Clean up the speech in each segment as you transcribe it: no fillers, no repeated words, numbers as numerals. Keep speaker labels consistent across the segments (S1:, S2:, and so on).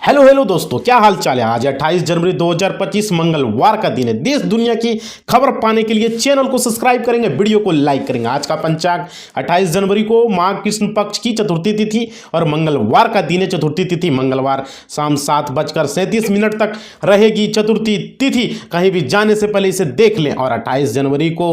S1: Hello hello दोस्तों, क्या हाल चाल है। आज 28 जनवरी 2025 मंगलवार का दिन है। देश दुनिया की खबर पाने के लिए चैनल को सब्सक्राइब करेंगे, वीडियो को लाइक करेंगे। आज का पंचांग 28 जनवरी को माघ कृष्ण पक्ष की चतुर्थी तिथि और मंगलवार का दिन है। चतुर्थी तिथि मंगलवार शाम 7:37 तक रहेगी चतुर्थी तिथि। कहीं भी जाने से पहले इसे देख लें। और 28 जनवरी को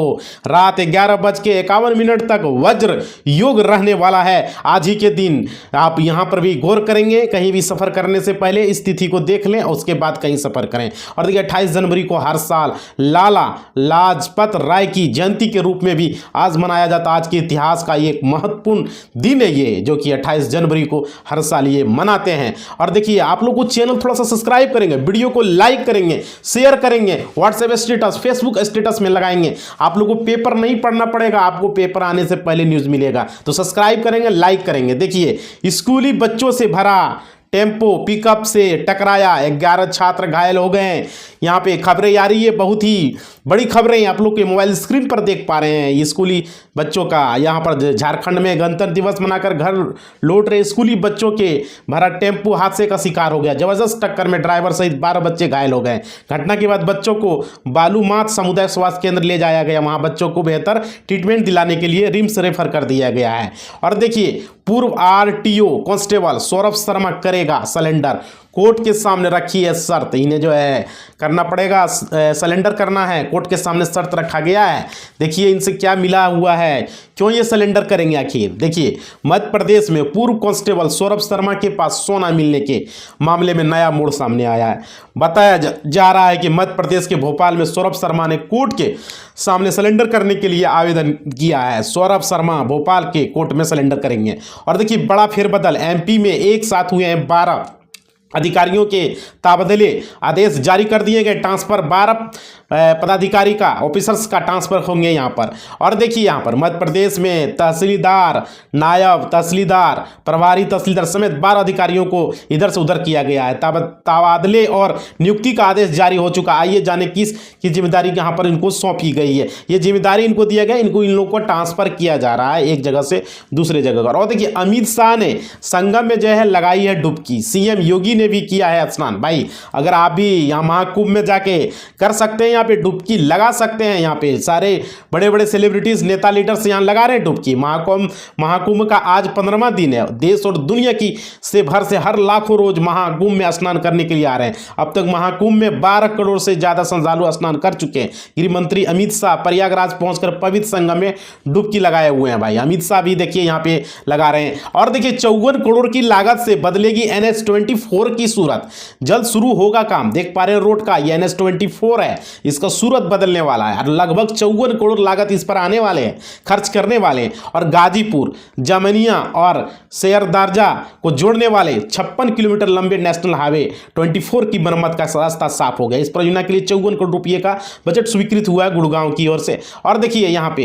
S1: रात 11:51 तक वज्र योग रहने वाला है। आज ही के दिन आप यहाँ पर भी गौर करेंगे। कहीं भी सफर करने से पहले इस तिथि को देख लें, उसके बाद कहीं सफर करें। और देखिए 28 जनवरी को हर साल लाला लाजपत राय की जयंती के रूप में भी आज मनाया जाता। आज के इतिहास का एक महत्वपूर्ण दिन है ये, जो कि 28 जनवरी को हर साल ये मनाते हैं। और देखिए आप लोग को चैनल थोड़ा सा सब्सक्राइब करेंगे, वीडियो को लाइक करेंगे, शेयर करेंगे, व्हाट्सएप स्टेटस, फेसबुक स्टेटस में लगाएंगे। आप लोगों को पेपर नहीं पढ़ना पड़ेगा, आपको पेपर आने से पहले न्यूज मिलेगा। तो सब्सक्राइब करेंगे, लाइक करेंगे। देखिए स्कूली बच्चों से भरा टेम्पो पिकअप से टकराया, 11 छात्र घायल हो गए। यहाँ पे खबरें आ रही है, बहुत ही बड़ी खबरें आप लोग के मोबाइल स्क्रीन पर देख पा रहे हैं। स्कूली बच्चों का यहाँ पर झारखंड में गणतंत्र दिवस मनाकर घर लौट रहे स्कूली बच्चों के भरा टेम्पो हादसे का शिकार हो गया। जबरदस्त टक्कर में ड्राइवर सहित 12 बच्चे घायल हो गए। घटना के बाद बच्चों को बालूमाथ सामुदायिक स्वास्थ्य केंद्र ले जाया गया। वहाँ बच्चों को बेहतर ट्रीटमेंट दिलाने के लिए रिम्स रेफर कर दिया गया है। और देखिए पूर्व आरटीओ कांस्टेबल सौरभ शर्मा करेगा सलेंडर, कोर्ट के सामने रखी है शर्त। इन्हें जो है करना पड़ेगा, सलेंडर करना है, कोर्ट के सामने शर्त रखा गया है। देखिए इनसे क्या मिला हुआ है, क्यों ये सलेंडर करेंगे आखिर। देखिए मध्य प्रदेश में पूर्व कांस्टेबल सौरभ शर्मा के पास सोना मिलने के मामले में नया मोड़ सामने आया है। बताया जा रहा है कि मध्य प्रदेश के भोपाल में सौरभ शर्मा ने कोर्ट के सामने सलेंडर करने के लिए आवेदन किया है। सौरभ शर्मा भोपाल के कोर्ट में सलेंडर करेंगे। और देखिए बड़ा फेरबदल, एमपी में एक साथ हुए हैं 12 अधिकारियों के तबादले आदेश जारी कर दिए गए। ट्रांसफर 12 पदाधिकारी का, ऑफिसर्स का ट्रांसफर होंगे यहाँ पर। और देखिए यहाँ पर मध्य प्रदेश में तहसीलदार, नायब तहसीलदार, प्रभारी तहसीलदार समेत 12 अधिकारियों को इधर से उधर किया गया है। तबादले और नियुक्ति का आदेश जारी हो चुका। आइए जाने किस की जिम्मेदारी यहाँ पर इनको सौंपी गई है। ये जिम्मेदारी इनको दिया गया, इन लोगों को ट्रांसफर किया जा रहा है एक जगह से दूसरे जगह पर। और देखिए अमित शाह ने संगम में जो है लगाई है डुबकी। सीएम योगी ने भी किया है स्नान। भाई अगर आप भी यहाँ महाकुंभ में जाके कर सकते हैं, यहाँ पे डुबकी लगा सकते हैं। यहाँ पे सारे बड़े बड़े सेलिब्रिटीज, नेता, लीडर्स यहाँ लगा रहे हैं डुबकी। महाकुंभ का आज 15वां दिन है। देश और दुनिया की से भर से हर लाखों रोज महाकुंभ में स्नान करने के लिए आ रहे हैं। अब तक महाकुंभ में 12 करोड़ से ज्यादा श्रद्धालु स्नान कर चुके हैं। गृह मंत्री अमित शाह प्रयागराज पहुंचकर पवित्र संगम में डुबकी लगाए हुए हैं। भाई अमित शाह भी देखिए यहाँ पे लगा रहे हैं। और देखिए 54 करोड़ की लागत से बदलेगी NH-24 की सूरत। जल्द शुरू होगा काम। देख पा रहे हैं रोड का, ये NH-24 है, इसका सूरत बदलने वाला है। और लगभग 54 करोड़ लागत इस पर आने वाले हैं, खर्च करने वाले हैं। और गाजीपुर, जामनिया और शेरदारजा को जोड़ने वाले 56 किलोमीटर लंबे नेशनल हाईवे 24 की मरम्मत का रास्ता साफ हो गया। इस परियोजना के लिए 54 करोड़ रुपये का बजट स्वीकृत हुआ है गुड़गांव की ओर से। और देखिए यहाँ पे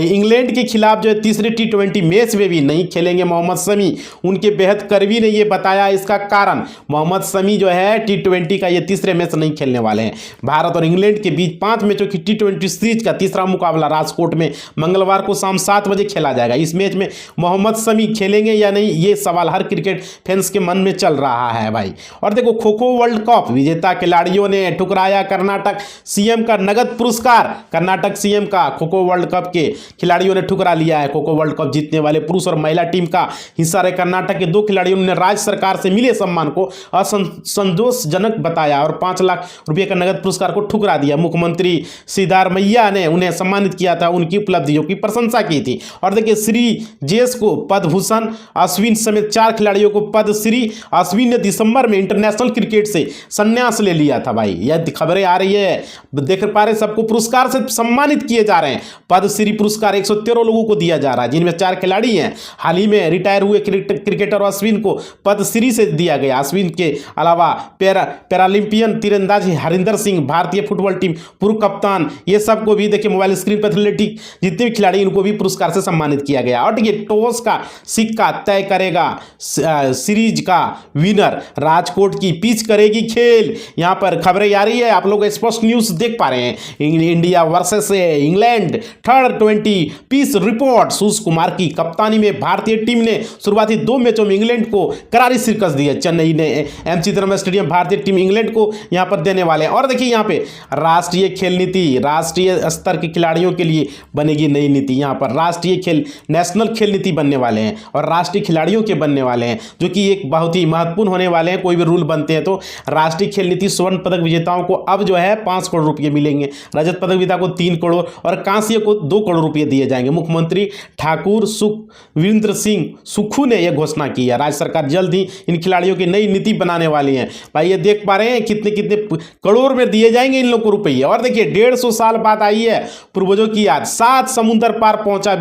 S1: इंग्लैंड के खिलाफ जो है तीसरे T20 मैच में भी नहीं खेलेंगे मोहम्मद शमी। उनके बेहद करीबी ने यह बताया इसका कारण। मोहम्मद शमी जो है T20 का ये तीसरे मैच नहीं खेलने वाले हैं। भारत और इंग्लैंड के बीच 5 मैचों की T20 सीरीज का तीसरा मुकाबला राजकोट में मंगलवार को शाम 7 बजे खेला जाएगा। इस मैच में मोहम्मद शमी खेलेंगे या नहीं, ये सवाल हर क्रिकेट फैंस के मन में चल रहा है भाई। और देखो खो खो वर्ल्ड कप विजेता खिलाड़ियों ने ठुकराया कर्नाटक सीएम का नगद पुरस्कार। कर्नाटक सीएम का खो खो वर्ल्ड कप के खिलाड़ियों ने ठुकरा लिया है। खो खो वर्ल्ड कप जीतने वाले पुरुष और महिला टीम का हिस्सा रहे कर्नाटक के 2 खिलाड़ियों ने राज्य सरकार से मिले सम्मान को असंतोषजनक बताया और 5 लाख रुपये का नगद पुरस्कार को ठुकरा दिया। मुख्यमंत्री सिद्धारमैया ने उन्हें सम्मानित किया था, उनकी उपलब्धियों की प्रशंसा की थी। और देखिए श्री जेस को पद्मभूषण, अश्विन समेत 4 खिलाड़ियों को पद्मश्री। अश्विन ने दिसंबर में इंटरनेशनल क्रिकेट से संन्यास ले लिया था। भाई यह खबरें आ रही है, देख पा रहे सबको पुरस्कार से सम्मानित किए जा रहे हैं। पद्मश्री पुरस्कार 113 लोगों को दिया जा रहा है, जिनमें 4 खिलाड़ी हैं। हाल ही में रिटायर हुए क्रिकेटर अश्विन को पद्मश्री से दिया गया। अश्विन के अलावा पैरालंपियन तीरंदाज हरिंदर सिंह, भारतीय फुटबॉल फुटबॉल टीम, पूर्व कप्तान, ये सबको भी देखिए मोबाइल स्क्रीन पर एथलेटिक जितने भी खिलाड़ी इनको भी पुरस्कार से सम्मानित किया गया। और देखिए टॉस का सिक्का तय करेगा सीरीज का विनर, राजकोट की पिच करेगी खेल। यहाँ पर खबरें आ रही है, आप लोग स्पष्ट न्यूज देख पा रहे हैं। India versus England third 20 pitch report. Surya Kumar की कप्तानी में भारतीय टीम ने शुरुआती 2 मैचों में इंग्लैंड को करारी शिकस्त दी है। चेन्नई ने एम चिदम्बरम स्टेडियम भारतीय टीम इंग्लैंड को यहां पर देने वाले हैं। और देखिए यहां पे राष्ट्रीय खेल नीति, राष्ट्रीय स्तर के खिलाड़ियों के लिए बनेगी नई नीति। यहां पर राष्ट्रीय खेल, नेशनल खेल नीति बनने वाले हैं और राष्ट्रीय खिलाड़ियों के बनने वाले हैं, जो कि एक बहुत ही महत्वपूर्ण होने वाले हैं। कोई भी रूल बनते हैं तो राष्ट्रीय खेल नीति, स्वर्ण पदक विजेताओं को अब जो है 5 करोड़ रुपए मिलेंगे, रजत पदक विजेता को 3 करोड़ और कांस्य को 2 करोड़ रुपए दिए जाएंगे। मुख्यमंत्री ठाकुर सुखविंदर सिंह सुक्खू ने यह घोषणा की है। राज्य सरकार जल्द ही इन खिलाड़ियों की नई नीति बनाने वाली है। भाई ये देख पा रहे हैं कितने कितने करोड़ में दिए जाएंगे इन लोगों को रुपये। और देखिए 150 साल बाद आई है पूर्वजों की याद, 7 समुंदर पार पहुंचा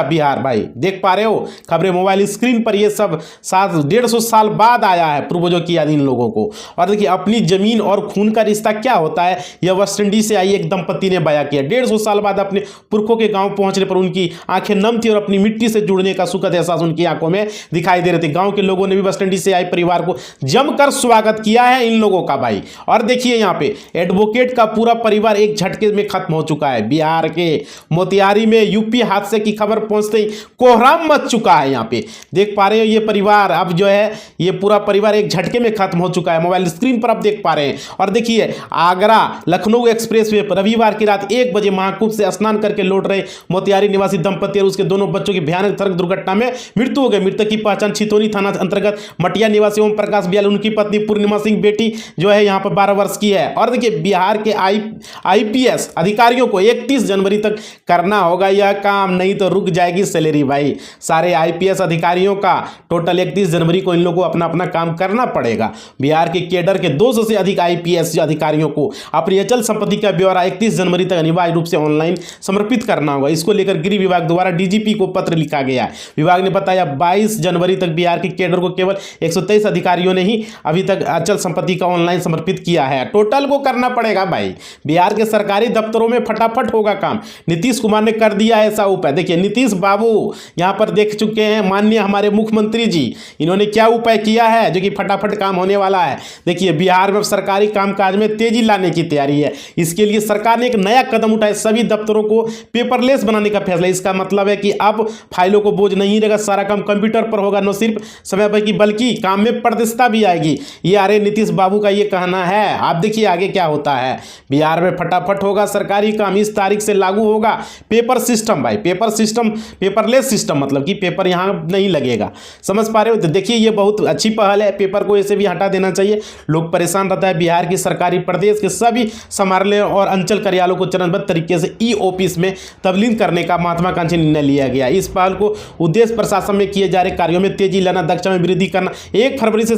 S1: बिहार। भाई देख पा रहे हो खबरें मोबाइल स्क्रीन पर, ये सब 150 साल बाद आया है पूर्वजों की याद इन लोगों को। और देखिए अपनी जमीन और खून का रिश्ता क्या होता है, यह वेस्ट इंडीज से आई एक दंपति ने बयां किया। 150 साल बाद अपने पुरखों के गांव पहुंचने पर उनकी आंखें नम थी और अपनी मिट्टी से जुड़ने का सुखद एहसास उनकी आंखों में दिखाई दे रहे थे। गांव के लोगों ने भी वेस्ट इंडीज से आए परिवार को जमकर स्वागत किया है इन लोगों का। भाई और देखिए यहां पे एडवोकेट का पूरा परिवार एक झटके में खत्म हो चुका है। बिहार के मोतिहारी में यूपी हादसे की खबर पहुंचते ही कोहराम मच चुका है। यहां पे देख पा रहे हो ये परिवार अब जो है, ये पूरा परिवार एक झटके में खत्म हो चुका है। मोबाइल स्क्रीन पर आप देख पा रहे हैं। और देखिए आगरा लखनऊ एक्सप्रेसवे पर रविवार की रात 1 बजे महाकूप से स्नान करके लौट रहे मोतिहारी निवासी दंपति और उसके दोनों बच्चों की भयानक सड़क दुर्घटना में मृत्यु हो गई। मृतक की पहचान छितौनी थाना अंतर्गत मटिया निवासी ओम प्रकाश बियाल, उनकी पत्नी पूर्णिमा सिंह बेटी जो है यहाँ पर 12 वर्ष की है। और देखिए बिहार के आईपीएस अधिकारियों को 31 जनवरी तक करना होगा यह काम, नहीं तो रुक जाएगी सैलरी। भाई सारे आईपीएस अधिकारियों का टोटल 31 जनवरी को इन लोगों को अपना अपना काम करना पड़ेगा। बिहार के केडर के 200 से अधिक आईपीएस अधिकारियों को अपनी अचल संपत्ति का ब्यौरा 31 जनवरी तक अनिवार्य रूप से ऑनलाइन समर्पित करना होगा। इसको लेकर गृह विभाग द्वारा डीजीपी को पत्र लिखा गया है। विभाग ने बताया 22 जनवरी तक बिहार के केडर को केवल 123 अधिकारियों ने ही अभी तक अचल संपत्ति का ऑनलाइन समर्पित किया है। टोटल को करना पड़ेगा। भाई बिहार के सरकारी दफ्तरों में फटाफट होगा काम। नीतीश कुमार ने कर दिया ऐसा उपाय। देखिए नीतीश बाबू यहां पर देख चुके हैं, माननीय हमारे मुख्यमंत्री जी, इन्होंने क्या उपाय किया है जो कि फटाफट काम होने वाला है। देखिए बिहार में सरकारी कामकाज में तेजी लाने की तैयारी है। इसके लिए सरकार ने एक नया कदम उठाया, सभी दफ्तरों को पेपरलेस बनाने का फैसला। इसका मतलब है कि अब फाइलों को बोझ नहीं रहेगा, सारा काम कंप्यूटर पर होगा। न सिर्फ समय पर की बल्कि काम में पारदर्शिता भी आएगी। ये अरे नीतीश बाबू का ये कहना है। आप देखिए आगे क्या होता है। बिहार में फटाफट होगा सरकारी काम, इस तारीख से लागू होगा पेपर सिस्टम। भाई पेपर सिस्टम, पेपरलेस सिस्टम मतलब कि पेपर यहां नहीं लगेगा। समझ पा रहे हो? तो देखिए ये बहुत अच्छी पहल है। पेपर को ऐसे भी हटा देना चाहिए, लोग परेशान रहता है। बिहार की सरकारी प्रदेश के सभी समाहरणालय और अंचल कार्यालयों को चरणबद्ध तरीके से ई ऑफिस में तब्दील करने का महत्वाकांक्षी निर्णय लिया गया। इस पहल को उद्देश्य प्रशासन में किए जा रहे कार्यों में तेजी लाना, दक्षता में वृद्धि करना। 1 फरवरी से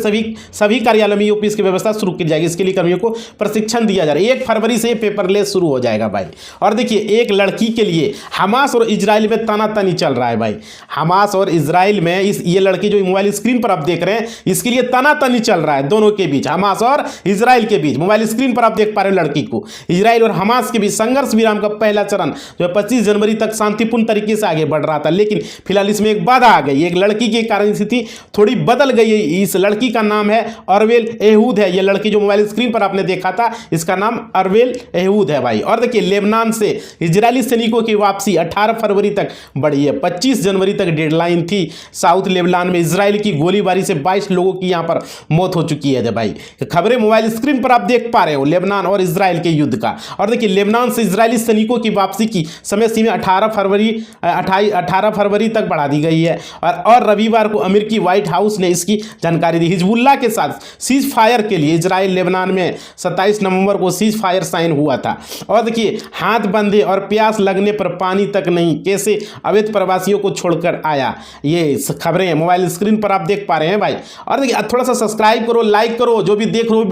S1: सभी कार्यालयों में ई ऑफिस की व्यवस्था शुरू की जाएगी। इसके लिए कर्मियों को प्रशिक्षण दिया जा रहा है। 1 फरवरी से पेपरलेस शुरू हो जाएगा। भाई और देखिए एक लड़की के लिए हमास और इजराइल में तानातानी चल रहा है। भाई हमास और इजराइल में ये लड़की जो मोबाइल स्क्रीन पर आप देख रहे हैं, इसके लिए तानातानी चल रहा है दोनों के बीच, हमास और इजराइल के बीच। मोबाइल स्क्रीन पर आप देख पा रहे हो लड़की को। इजराइल और हमास के बीच संघर्ष विराम का पहला चरण जो 25 जनवरी तक शांतिपूर्ण तरीके से आगे बढ़ रहा था, लेकिन फिलहाल इसमें एक बाधा आ गई। एक लड़की के कारण स्थिति थोड़ी बदल गई है। इस लड़की का नाम है अरवेल एहूद है। यह लड़की जो मोबाइल स्क्रीन पर आपने देखा था, इसका नाम अरवेल एहूद है। भाई और देखिए लेबनान से इजरायली सैनिकों की वापसी 18 फरवरी तक बढ़ी है। 25 जनवरी तक डेडलाइन थी। साउथ लेबनान में इजराइल की गोलीबारी से 22 लोगों की यहां पर मौत हो चुकी है। भाई खबरें मोबाइल स्क्रीन पर आप देख पा रहे हो लेबनान और इजराइल के युद्ध का। और देखिए लेबनान से इजरायली सैनिकों की वापसी की समय सीमा 18 फरवरी तक बढ़ा दी गई है। और रविवार को अमेरिकी व्हाइट हाउस ने इसकी जानकारी दी। हिजबुल्लाह के साथ सीज फायर के लिए इजराइल लेबनान में 27 नवंबर को सीज फायर साइन हुआ था। और देखिए हाथ बंधे और प्यास लगने पर पानी तक नहीं, कैसे अवैध प्रवासियों को छोड़कर आया। ये खबरें मोबाइल स्क्रीन पर आप देख पा रहे हैं। भाई और देखिए थोड़ा सा सब्सक्राइब करो, लाइक करो, जो भी देख रहे हो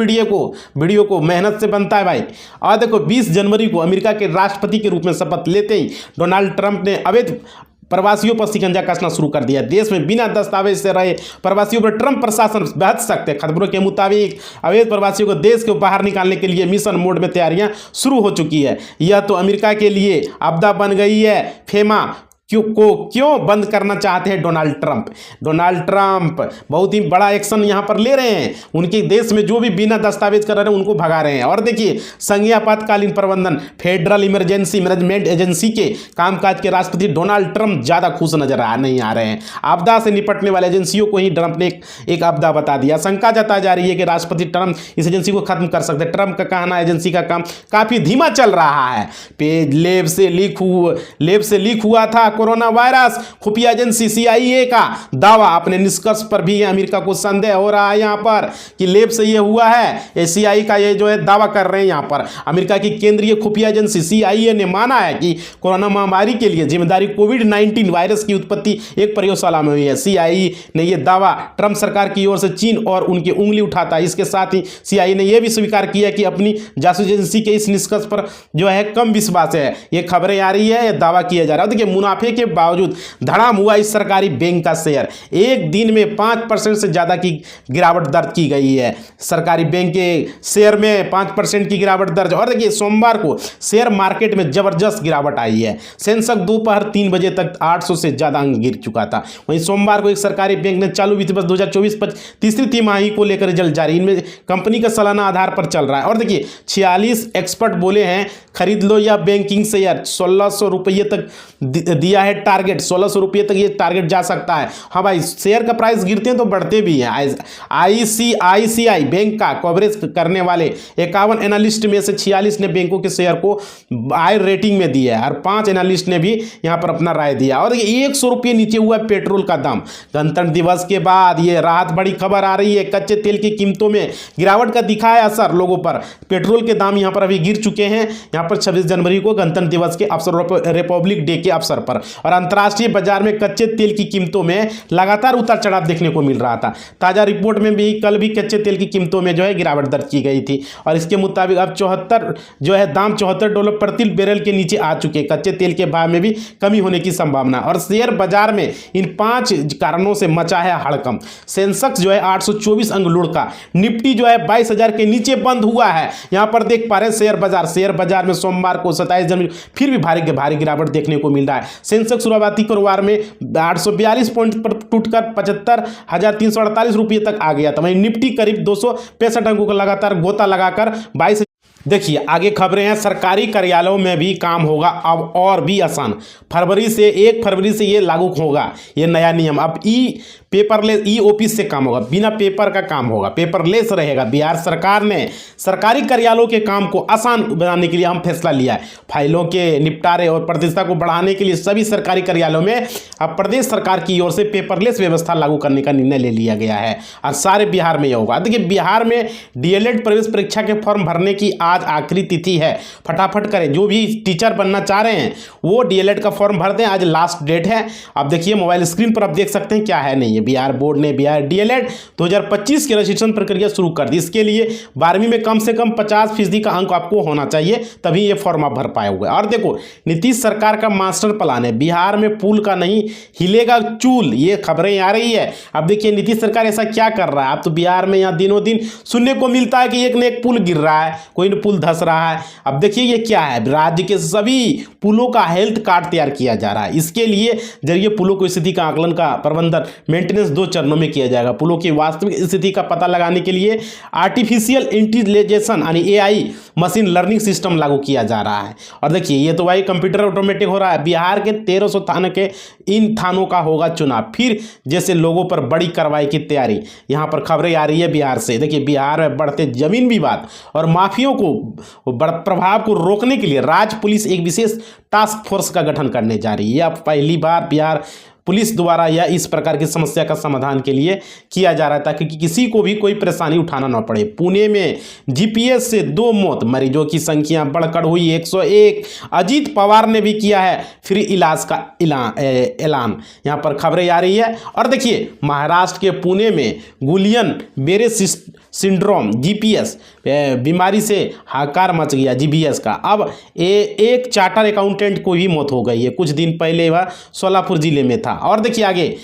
S1: वीडियो को मेहनत से बनता है। भाई और देखो 20 जनवरी को अमेरिका के राष्ट्रपति के रूप में शपथ लेते ही डोनाल्ड ट्रंप ने अवैध प्रवासियों पर शिकंजा कसना शुरू कर दिया। देश में बिना दस्तावेज से रहे प्रवासियों पर ट्रंप प्रशासन बहस सकते हैं। खबरों के मुताबिक अवैध प्रवासियों को देश के बाहर निकालने के लिए मिशन मोड में तैयारियां शुरू हो चुकी है। यह तो अमेरिका के लिए आपदा बन गई है। फेमा क्यों बंद करना चाहते हैं डोनाल्ड ट्रंप। डोनाल्ड ट्रंप बहुत ही बड़ा एक्शन यहां पर ले रहे हैं। उनके देश में जो भी बिना दस्तावेज कर रहे हैं उनको भगा रहे हैं। और देखिए, संघीय आपातकालीन प्रबंधन फेडरल इमरजेंसी मैनेजमेंट एजेंसी के कामकाज के राष्ट्रपति डोनाल्ड ट्रंप ज़्यादा खुश नजर नहीं आ रहे हैं। आपदा से निपटने वाले एजेंसियों को ही ट्रंप ने एक आपदा बता दिया। शंका जताई जा रही है कि राष्ट्रपति ट्रंप इस एजेंसी को खत्म कर सकते हैं। ट्रंप का कहना है एजेंसी का काम काफ़ी धीमा चल रहा है। लेब से लीक हुआ था कोरोना वायरस। खुफिया एजेंसी CIA का दावा। अपने निष्कर्ष पर भी अमेरिका को संदेह हो रहा है यहां पर कि लेब से ये हुआ है। CIA का ये जो है दावा कर रहे हैं यहां पर। अमेरिका की केंद्रीय खुफिया एजेंसी CIA ने माना है कि कोरोना महामारी के लिए जिम्मेदारी कोविड-19 वायरस की उत्पत्ति एक प्रयोगशाला में हुई है। CIA ने यह दावा ट्रंप सरकार की ओर से चीन और उनकी उंगली उठाता है। इसके साथ ही CIA ने यह भी स्वीकार किया कि अपनी जासूसी एजेंसी के इस निष्कर्ष पर जो है कम विश्वास है। ये खबरें आ रही है, दावा किया जा रहा है। देखिए, मुनाफे के बावजूद धड़ाम हुआ इस सरकारी बैंक का शेयर। एक दिन में 5% से ज्यादा की गिरावट दर्ज की गई है। सरकारी बैंक के शेयर में 5% की गिरावट दर्ज। और देखिए, सोमवार को शेयर मार्केट में जबरदस्त गिरावट आई है। सेंसेक्स दोपहर 3 बजे तक 800 से ज्यादा अंक गिर चुका था। वहीं सोमवार को एक सरकारी बैंक ने चालू वित्त वर्ष 2024-25 तीसरी तिमाही को लेकर रिजल्ट जारी। इनमें कंपनी का सालाना आधार पर चल रहा है। और देखिए, 46 एक्सपर्ट बोले हैं खरीद लो या बैंकिंग शेयर। 1600 रुपये तक दिया है टारगेट। 1600 रुपये तक ये टारगेट जा सकता है। हाँ भाई, शेयर का प्राइस गिरते हैं तो बढ़ते भी हैं। ICICI बैंक का कवरेज करने वाले 51 एनालिस्ट में से 46 ने बैंकों के शेयर को बाय रेटिंग में दिया है और 5 एनालिस्ट ने भी यहाँ पर अपना राय दिया। और 100 रुपये नीचे हुआ है पेट्रोल का दाम। गणतंत्र दिवस के बाद ये राहत बड़ी खबर आ रही है। कच्चे तेल की कीमतों में गिरावट का दिखा है असर लोगों पर। पेट्रोल के दाम यहाँ पर अभी गिर चुके हैं। यहाँ पर 26 जनवरी को गणतंत्र दिवस के अवसर, रिपब्लिक डे के अवसर पर, और अंतर्राष्ट्रीय बाजार में कच्चे तेल की कीमतों में लगातार उतार चढ़ाव देखने को मिल रहा था। ताजा रिपोर्ट में भी कल भी कच्चे तेल की कीमतों में जो है गिरावट दर्ज की गई थी और इसके मुताबिक अब दाम $74 प्रति बैरल के नीचे आ चुके। कच्चे तेल के भाव में भी कमी होने की संभावना। और शेयर बाजार में इन 5 कारणों से मचा है हड़कंप। सेंसेक्स जो है 824 अंक लुढ़का। निफ्टी जो है 22,000 के नीचे बंद हुआ है। यहां पर देख पा रहे हैं शेयर बाजार में सोमवार को 27 जनवरी फिर भी भारी गिरावट देखने को मिल रहा है। सेंसेक्स शुरुआती कारोबार में 842 पॉइंट पर टूटकर 75,348 रुपये तक आ गया था। वहीं निफ्टी करीब 265 अंकों का लगातार गोता लगाकर 22। देखिए, आगे खबरें हैं। सरकारी कार्यालयों में भी काम होगा अब और भी आसान। 1 फरवरी से ये लागू होगा ये नया नियम। अब पेपरलेस ऑफिस से काम होगा, बिना पेपर का काम होगा, पेपरलेस रहेगा। बिहार सरकार ने सरकारी कार्यालयों के काम को आसान बनाने के लिए अहम फैसला लिया है। फाइलों के निपटारे और पारदर्शिता को बढ़ाने के लिए सभी सरकारी कार्यालयों में अब प्रदेश सरकार की ओर से पेपरलेस व्यवस्था लागू करने का निर्णय ले लिया गया है और सारे बिहार में यह होगा। देखिए, बिहार में DLED प्रवेश परीक्षा के फॉर्म भरने की आज आखिरी तिथि है। फटाफट करें, जो भी टीचर बनना चाह रहे हैं वो DLED का फॉर्म भर दें। आज लास्ट डेट है। अब देखिए, मोबाइल स्क्रीन पर आप देख सकते हैं क्या है नहीं। बिहार बोर्ड ने बिहार DLED 2025 की रजिस्ट्रेशन प्रक्रिया शुरू कर दी। इसके लिए 12वीं में कम से कम 50% का अंक आपको होना चाहिए, तभी ये फॉर्म आप भर पाओगे। और देखो, नीतीश सरकार का मास्टर प्लान है। बिहार में पुल का नहीं हिलेगा चूल, ये खबरें आ रही है। अब देखिए, नीतीश सरकार ऐसा क्या कर रहा है। अब तो बिहार में यहाँ दिनों दिन सुनने को मिलता है कि एक न एक पुल गिर रहा है, कोई न पुल धंस रहा है। अब देखिए, ये क्या है, राज्य के सभी पुलों का हेल्थ कार्ड तैयार किया जा रहा है। इसके लिए जरिए पुलों की स्थिति का आकलन का प्रबंधन मेंटेनेंस 2 चरणों में किया जाएगा। पुलों की वास्तविक स्थिति का पता लगाने के लिए आर्टिफिशियल इंटेलिजेंस यानी AI मशीन लर्निंग सिस्टम लागू किया जा रहा है। और देखिए, ये तो भाई कंप्यूटर ऑटोमेटिक हो रहा है। बिहार के 1300 थानों के इन थानों का होगा चुनाव। फिर जैसे लोगों पर बड़ी कार्रवाई की तैयारी, यहां पर खबरें आ रही है बिहार से। देखिए, बिहार में बढ़ते जमीन विवाद और माफियों को प्रभाव को रोकने के लिए राज्य पुलिस एक विशेष टास्क फोर्स का गठन करने जा रही है। अब पहली बार बिहार पुलिस द्वारा या इस प्रकार की समस्या का समाधान के लिए किया जा रहा है ताकि किसी को भी कोई परेशानी उठाना न पड़े। पुणे में GPS से 2 मौत, मरीजों की संख्या बढ़कर हुई 101। अजीत पवार ने भी किया है फ्री इलाज का ऐलान। यहाँ पर खबरें आ रही है। और देखिए, महाराष्ट्र के पुणे में गुलियन बेरे सिंड्रोम जीपीएस बीमारी से हाहाकार मच गया जीबीएस का। अब एक चार्टर अकाउंटेंट को भी मौत हो गई है, कुछ दिन पहले वह सोलापुर जिले में था। और देखिए आगे,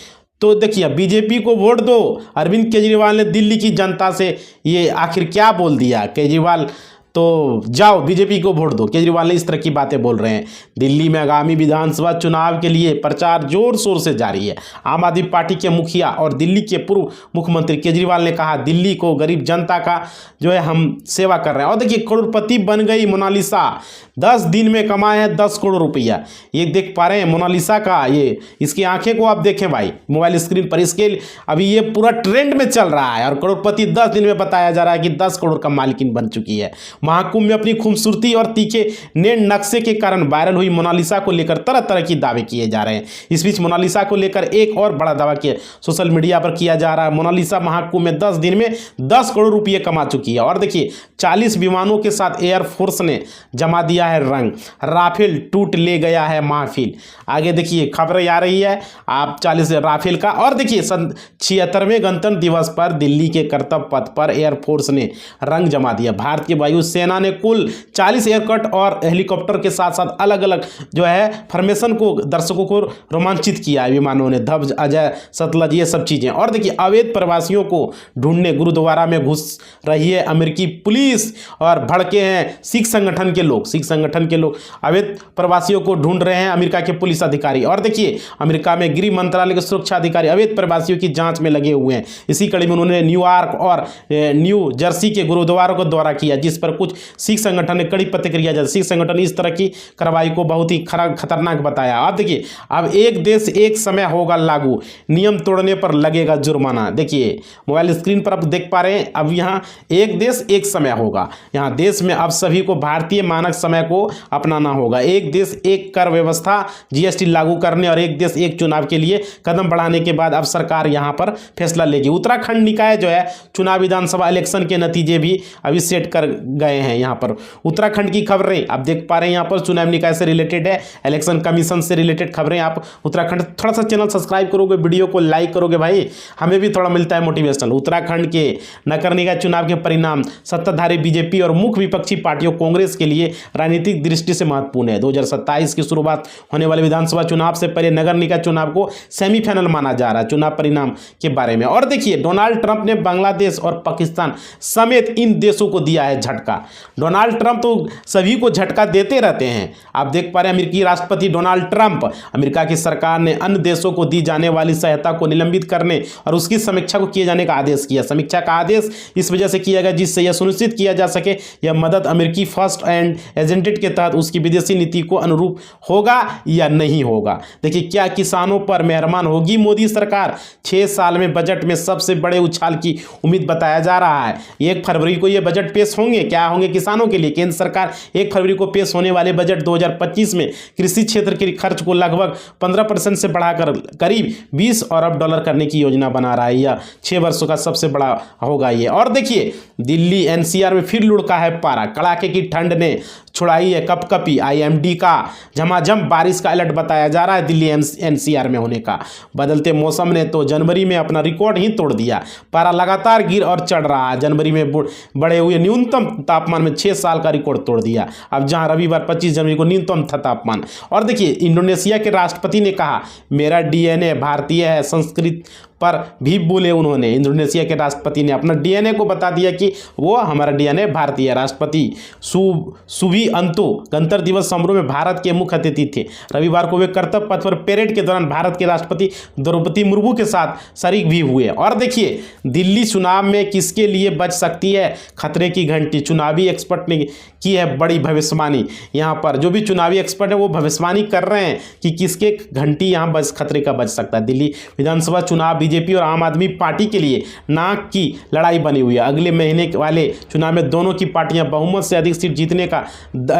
S1: तो देखिए बीजेपी को वोट दो, अरविंद केजरीवाल ने दिल्ली की जनता से ये आखिर क्या बोल दिया। केजरीवाल तो जाओ बीजेपी को वोट दो, केजरीवाल ने इस तरह की बातें बोल रहे हैं। दिल्ली में आगामी विधानसभा चुनाव के लिए प्रचार जोर शोर से जारी है। आम आदमी पार्टी के मुखिया और दिल्ली के पूर्व मुख्यमंत्री केजरीवाल ने कहा, दिल्ली को गरीब जनता का जो है हम सेवा कर रहे हैं। और देखिए करोड़पति बन गई मोनालिसा, 10 दिन में कमाए हैं 10 करोड़ रुपया। ये देख पा रहे हैं मोनालिसा का, ये इसकी आंखें को आप देखें भाई मोबाइल स्क्रीन पर, इसके अभी ये पूरा ट्रेंड में चल रहा है। और करोड़पति 10 दिन में बताया जा रहा है कि 10 करोड़ का मालकिन बन चुकी है। महाकुंभ में अपनी खूबसूरती और तीखे नए नक्शे के कारण वायरल हुई मोनालिसा को लेकर तरह तरह की दावे किए जा रहे हैं। इस बीच मोनालिसा को लेकर एक और बड़ा दावा किया सोशल मीडिया पर किया जा रहा है। मोनालिसा महाकुंभ में 10 दिन में 10 करोड़ रुपये कमा चुकी है। और देखिए 40 विमानों के साथ एयरफोर्स ने जमा दिया है रंग, राफेल टूट ले गया है महफिल। आगे देखिए खबरें आ रही है आप 40 राफेल का। और देखिए 76वें गणतंत्र दिवस पर दिल्ली के कर्तव्य पथ पर एयरफोर्स ने रंग जमा दिया। भारतीय वायु सेना ने कुल 40 एयरक्राफ्ट और हेलीकॉप्टर के साथ साथ अलग अलग जो है फॉर्मेशन को दर्शकों को रोमांचित किया है। विमानों ने ध्वज, अजय, सतलज, ये सब चीजें। और देखिए अवैध प्रवासियों को ढूंढने गुरुद्वारा में घुस रही है अमेरिकी पुलिस और भड़के हैं सिख संगठन के लोग। सिख संगठन के लोग अवैध प्रवासियों को ढूंढ रहे हैं अमेरिका के पुलिस अधिकारी। और देखिए अमेरिका में गृह मंत्रालय के सुरक्षा अधिकारी अवैध प्रवासियों की जांच में लगे हुए हैं। इसी कड़ी में उन्होंने न्यूयॉर्क और न्यू जर्सी के गुरुद्वारों को दौरा किया, जिस पर कुछ सिख संगठन ने कड़ी प्रतिक्रिया दी। सिख संगठन ने इस तरह की कार्रवाई को बहुत ही खतरनाक बताया। अब देखिए अब एक देश एक समय होगा लागू, नियम तोड़ने पर लगेगा जुर्माना। देखिए मोबाइल स्क्रीन पर आप देख पा रहे हैं, अब यहाँ एक देश एक समय होगा। यहाँ देश में अब सभी को भारतीय मानक समय को अपनाना होगा। एक देश एक कर व्यवस्था जीएसटी लागू करने और एक देश एक चुनाव के लिए कदम बढ़ाने के बाद अब सरकार यहाँ पर फैसला लेगी। उत्तराखंड निकाय जो है चुनाव विधानसभा इलेक्शन के नतीजे भी अभी सेट कर गए हैं। यहाँ पर उत्तराखंड की खबरें आप देख पा रहे हैं, यहाँ पर चुनाव निकाय से रिलेटेड है, इलेक्शन कमीशन से रिलेटेड खबरें। आप उत्तराखंड थोड़ा सा चैनल सब्सक्राइब करोगे, वीडियो को लाइक करोगे भाई, हमें भी थोड़ा मिलता है मोटिवेशनल। उत्तराखंड के नगर निकाय चुनाव के परिणाम सत्ताधारी बीजेपी और मुख्य विपक्षी पार्टियों कांग्रेस के लिए राजनीतिक दृष्टि से महत्वपूर्ण है। 2027 की शुरुआत होने वाले विधानसभा चुनाव से पहले नगर निकाय चुनाव को सेमीफाइनल माना जा रहा है चुनाव परिणाम के बारे में। और देखिए डोनाल्ड ट्रंप ने बांग्लादेश और पाकिस्तान समेत इन देशों को दिया है झटका। डोनाल्ड ट्रंप तो सभी को झटका देते रहते हैं। आप देख पा रहे हैं अमेरिकी राष्ट्रपति डोनाल्ड ट्रंप, अमेरिका की सरकार ने अन्य देशों को दी जाने वाली सहायता को निलंबित करने और उसकी समीक्षा को किए जाने का आदेश किया। समीक्षा का आदेश इस वजह से किया गया जिससे यह सुनिश्चित किया जा सके यह मदद अमेरिकी फर्स्ट एंड एजेंडेड के तहत उसकी विदेशी नीति को अनुरूप होगा या नहीं होगा। देखिए क्या किसानों पर मेहरबान होगी मोदी सरकार। 6 साल में बजट में सबसे बड़े उछाल की उम्मीद बताया जा रहा है। 1 फरवरी को यह बजट पेश होंगे, क्या होंगे किसानों के लिए। केंद्र सरकार 1 फरवरी को पेश होने वाले बजट 2025 में कृषि क्षेत्र के खर्च को लगभग 15% से बढ़ाकर करीब 20 अरब डॉलर करने की योजना बना रहा है। यह 6 वर्षों का सबसे बड़ा होगा ये। और देखिए दिल्ली एनसीआर में फिर लुढ़का है पारा, कड़ाके की ठंड ने छुड़ाई है कपकपी। आईएमडी का झमाझम बारिश का अलर्ट बताया जा रहा है दिल्ली एनसीआर में होने का। बदलते मौसम ने तो जनवरी में अपना रिकॉर्ड ही तोड़ दिया, पारा लगातार गिर और चढ़ रहा है। जनवरी में बढ़े हुए न्यूनतम तापमान में 6 साल का रिकॉर्ड तोड़ दिया। अब जहां रविवार 25 जनवरी को न्यूनतम था तापमान। और देखिए इंडोनेशिया के राष्ट्रपति ने कहा मेरा डीएनए भारतीय है, संस्कृत पर भी बोले उन्होंने। इंडोनेशिया के राष्ट्रपति ने अपना डीएनए को बता दिया कि वो हमारा डीएनए भारतीय है। राष्ट्रपति सुबिअंतो गणतंत्र दिवस समारोह में भारत के मुख्य अतिथि थे। रविवार को वे कर्तव्य पथ पर परेड के दौरान भारत के राष्ट्रपति द्रौपदी मुर्मू के साथ शरीक भी हुए। और देखिए दिल्ली चुनाव में किसके लिए बज सकती है खतरे की घंटी। चुनावी एक्सपर्ट ने की है बड़ी भविष्यवाणी। यहाँ पर जो भी चुनावी एक्सपर्ट है वो भविष्यवाणी कर रहे हैं कि किसके घंटी यहाँ बज खतरे का बज सकता है। दिल्ली विधानसभा चुनाव बीजेपी और आम आदमी पार्टी के लिए नाक की लड़ाई बनी हुई है। अगले महीने वाले चुनाव में दोनों की पार्टियां बहुमत से अधिक सीट जीतने का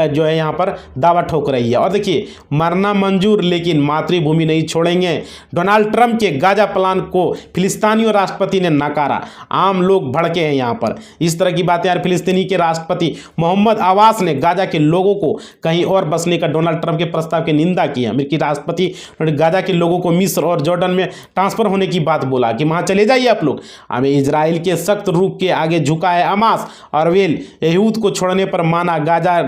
S1: जो है यहां पर दावा ठोक रही है। और देखिए मरना मंजूर लेकिन मातृभूमि नहीं छोड़ेंगे। डोनाल्ड ट्रंप के गाजा प्लान को फिलिस्तीनी राष्ट्रपति ने नकारा। आम लोग भड़के हैं यहां पर इस तरह की बातें। यार फिलिस्तीनी के राष्ट्रपति मोहम्मद अब्बास ने गाजा के लोगों को कहीं और बसने का डोनाल्ड ट्रंप के प्रस्ताव की निंदा की है। अमेरिकी राष्ट्रपति गाजा के लोगों को मिस्र और जॉर्डन में ट्रांसफर होने की बात बात बोला कि वहाँ चले जाइए आप लोग, हमें इजराइल के सख्त रुख के आगे झुका है हमास और वेल यहूद को छोड़ने पर माना गाजा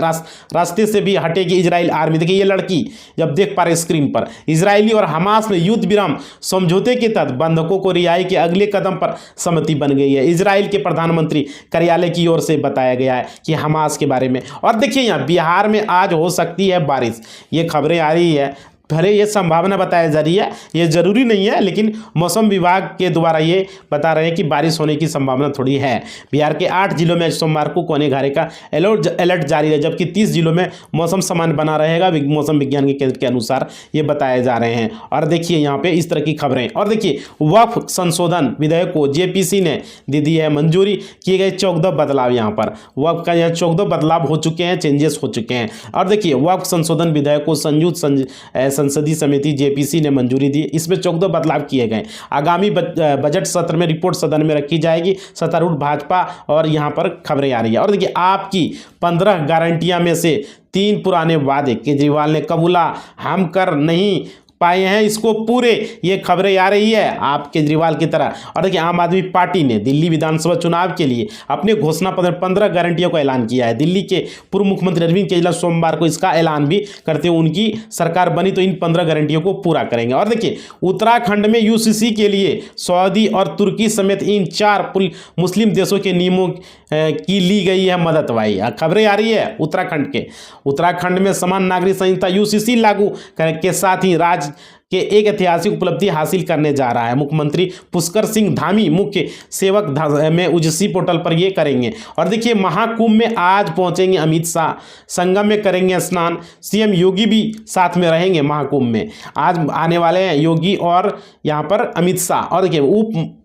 S1: रास्ते से भी हटेगी इजराइल आर्मी। देखिए ये लड़की जब देख पा रहे स्क्रीन पर, इजरायली और हमास में युद्ध विराम समझौते के तहत बंधकों को रिहाई के अगले कदम पर सहमति बन गई है। इजराइल के प्रधानमंत्री कार्यालय की ओर से बताया गया है कि हमास के बारे में। और देखिए यहाँ बिहार में आज हो सकती है बारिश, ये खबरें आ रही है, भले ये संभावना बताया जा रही है, ये जरूरी नहीं है, लेकिन मौसम विभाग के द्वारा ये बता रहे हैं कि बारिश होने की संभावना थोड़ी है। बिहार के 8 जिलों में सोमवार को कोने घारे का अलर्ट जारी है, जबकि 30 जिलों में मौसम सामान्य बना रहेगा, मौसम विज्ञान के केंद्र के अनुसार ये बताए जा रहे हैं। और देखिए यहाँ पे इस तरह की खबरें। और देखिए वक्फ संशोधन विधेयक को जेपीसी ने दे दी है मंजूरी, किए गए 14 बदलाव। यहाँ पर वक्फ का यहाँ 14 बदलाव हो चुके हैं, चेंजेस हो चुके हैं। और देखिए वक्फ संशोधन विधेयक को संयुक्त संसदीय समिति जेपीसी ने मंजूरी दी, इसमें 14 बदलाव किए गए। आगामी बजट सत्र में रिपोर्ट सदन में रखी जाएगी। सत्तारूढ़ भाजपा और यहाँ पर खबरें आ रही है। और देखिए आपकी 15 गारंटियां में से 3 पुराने वादे केजरीवाल ने कबूला, हम कर नहीं पाए हैं इसको पूरे, ये खबरें आ रही है आप केजरीवाल की तरह। और देखिए आम आदमी पार्टी ने दिल्ली विधानसभा चुनाव के लिए अपने घोषणा पत्र 15 गारंटियों का ऐलान किया है। दिल्ली के पूर्व मुख्यमंत्री अरविंद केजरीवाल सोमवार को इसका ऐलान भी करते हुए उनकी सरकार बनी तो इन 15 गारंटियों को पूरा करेंगे। और देखिए उत्तराखंड में यूसीसी के लिए सऊदी और तुर्की समेत इन 4 मुस्लिम देशों के नियमों की ली गई है मदद। भाई खबरें आ रही है उत्तराखंड में समान नागरिक संहिता यूसीसी लागू के साथ ही राज्य के एक ऐतिहासिक उपलब्धि हासिल करने जा रहा है। मुख्यमंत्री पुष्कर सिंह धामी मुख्य सेवक में यूजीसी पोर्टल पर ये करेंगे। और देखिए महाकुंभ में आज पहुंचेंगे अमित शाह, संगम में करेंगे स्नान, सीएम योगी भी साथ में रहेंगे महाकुंभ में। आज आने वाले हैं योगी और यहाँ पर अमित शाह। और देखिए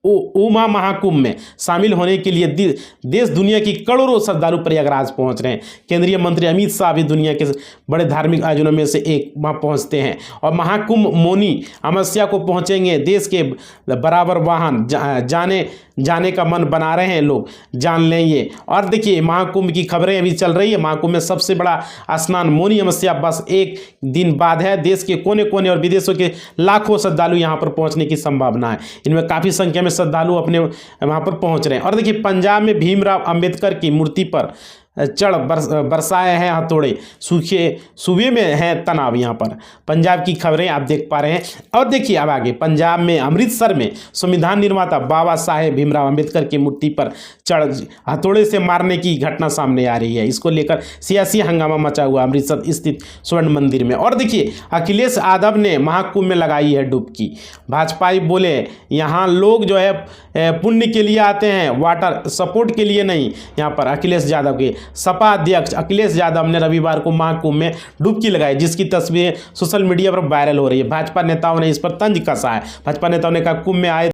S1: उमा महाकुंभ में शामिल होने के लिए देश दुनिया की करोड़ों श्रद्धालु प्रयागराज पहुंच रहे हैं। केंद्रीय मंत्री अमित शाह भी दुनिया के बड़े धार्मिक आयोजनों में से एक वहां पहुंचते हैं। और महाकुंभ मौनी अमावस्या को पहुंचेंगे। देश के बराबर वाहन जाने का मन बना रहे हैं लोग, जान लें ये। और देखिए महाकुंभ की खबरें अभी चल रही है। महाकुंभ में सबसे बड़ा स्नान मौनी अमावस्या बस एक दिन बाद है। देश के कोने कोने और विदेशों के लाखों श्रद्धालु यहाँ पर पहुँचने की संभावना है। इनमें काफ़ी संख्या में श्रद्धालु अपने वहाँ पर पहुँच रहे हैं। और देखिए पंजाब में भीमराव अंबेडकर की मूर्ति पर चढ़ बरसाए हैं हथौड़े, सूबे में है तनाव। यहाँ पर पंजाब की खबरें आप देख पा रहे हैं। और देखिए अब आगे पंजाब में अमृतसर में संविधान निर्माता बाबा साहेब भीमराव अंबेडकर की मूर्ति पर चढ़ हथौड़े से मारने की घटना सामने आ रही है। इसको लेकर सियासी हंगामा मचा हुआ अमृतसर स्थित स्वर्ण मंदिर में। और देखिए अखिलेश यादव ने महाकुंभ में लगाई है डुबकी। भाजपाई बोले यहाँ लोग जो है पुण्य के लिए आते हैं, वाटर सपोर्ट के लिए नहीं। यहाँ पर अखिलेश यादव के सपा अध्यक्ष अखिलेश यादव ने रविवार को महाकुंभ में डुबकी लगाई, जिसकी तस्वीरें सोशल मीडिया पर वायरल हो रही है। भाजपा नेताओं ने इस पर तंज कसा है। भाजपा नेताओं ने कहा कुंभ में आए